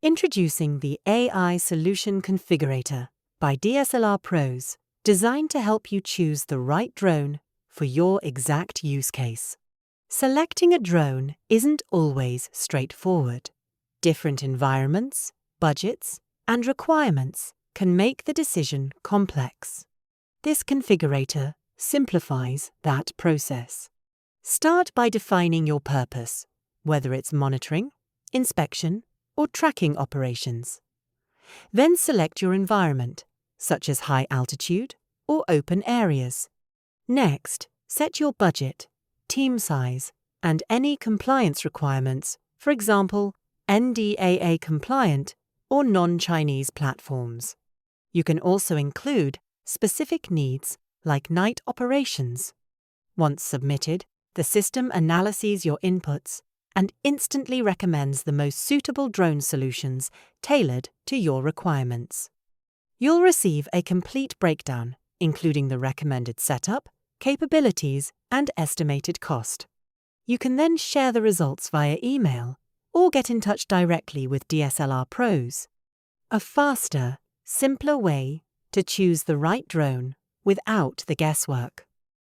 Introducing the AI Solution Configurator by DSLR Pros, designed to help you choose the right drone for your exact use case. Selecting a drone isn't always straightforward. Different environments, budgets, and requirements can make the decision complex. This configurator simplifies that process. Start by defining your purpose, whether it's monitoring, inspection, or tracking operations. Then select your environment, such as high altitude or open areas. Next, set your budget, team size, and any compliance requirements, for example, NDAA-compliant or non-Chinese platforms. You can also include specific needs like night operations. Once submitted, the system analyses your inputs and instantly recommends the most suitable drone solutions tailored to your requirements. You'll receive a complete breakdown, including the recommended setup, capabilities, and estimated cost. You can then share the results via email or get in touch directly with DSLR Pros. A faster, simpler way to choose the right drone without the guesswork.